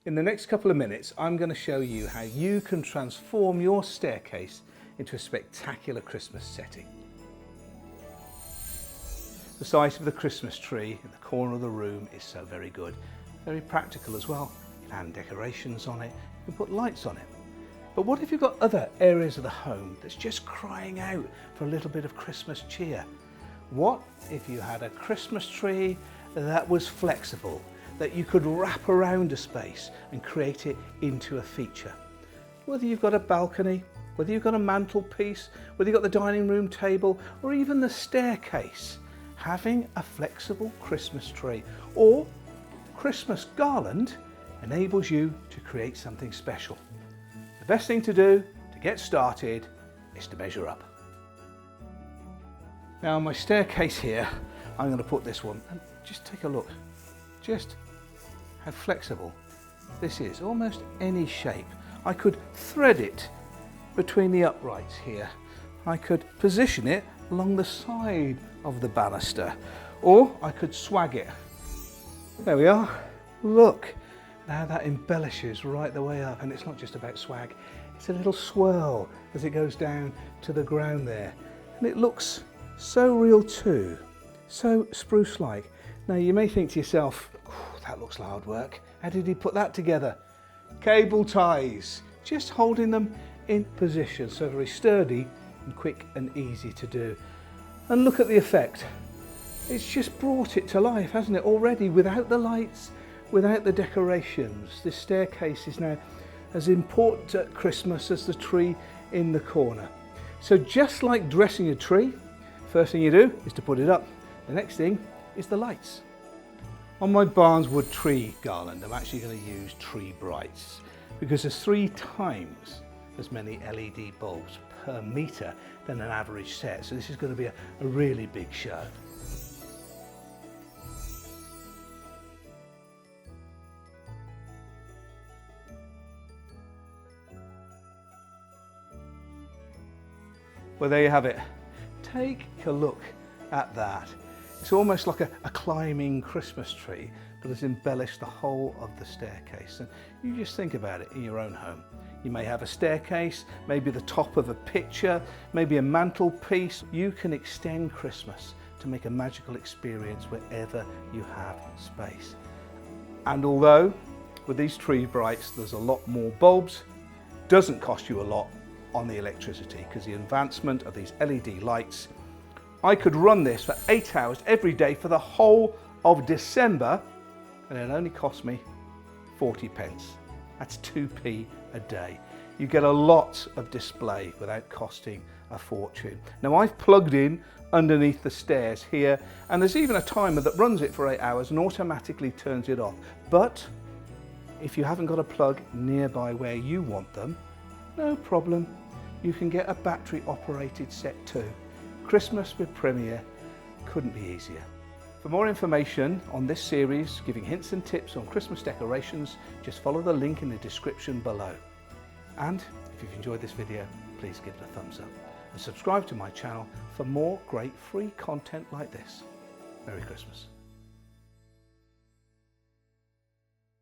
In the next couple of minutes, I'm going to show you how you can transform your staircase into a spectacular Christmas setting. The size of the Christmas tree in the corner of the room is so very good. Very practical as well. You can hang decorations on it, you can put lights on it. But what if you've got other areas of the home that's just crying out for a little bit of Christmas cheer? What if you had a Christmas tree that was flexible, that you could wrap around a space and create it into a feature? Whether you've got a balcony, whether you've got a mantelpiece, whether you've got the dining room table, or even the staircase, having a flexible Christmas tree or Christmas garland enables you to create something special. The best thing to do to get started is to measure up. Now on my staircase here, I'm going to put this one, and just take a look, just how flexible this is, almost any shape. I could thread it between the uprights here. I could position it along the side of the banister, or I could swag it. There we are. Look now that embellishes right the way up, and it's not just about swag, it's a little swirl as it goes down to the ground there, and it looks so real too, so spruce-like. Now you may think to yourself, that looks hard work. How did he put that together? Cable ties, just holding them in position, so very sturdy and quick and easy to do. And look at the effect. It's just brought it to life, hasn't it, already, without the lights, without the decorations. This staircase is now as important at Christmas as the tree in the corner. So just like dressing a tree, first thing you do is to put it up. The next thing is the lights. On my Barneswood tree garland, I'm actually going to use tree brights because there's 3 times as many LED bulbs per metre than an average set. So this is going to be a really big show. Well, there you have it. Take a look at that. It's almost like a climbing Christmas tree, but has embellished the whole of the staircase. And you just think about it in your own home. You may have a staircase, maybe the top of a picture, maybe a mantelpiece. You can extend Christmas to make a magical experience wherever you have space. And although with these tree brights there's a lot more bulbs, doesn't cost you a lot on the electricity, because the advancement of these LED lights, I could run this for 8 hours every day for the whole of December, and it only cost me 40 pence. That's 2p a day. You get a lot of display without costing a fortune. Now I've plugged in underneath the stairs here, and there's even a timer that runs it for 8 hours and automatically turns it off. But if you haven't got a plug nearby where you want them, no problem. You can get a battery operated set too. Christmas with Premier couldn't be easier. For more information on this series, giving hints and tips on Christmas decorations, just follow the link in the description below. And if you've enjoyed this video, please give it a thumbs up and subscribe to my channel for more great free content like this. Merry Christmas.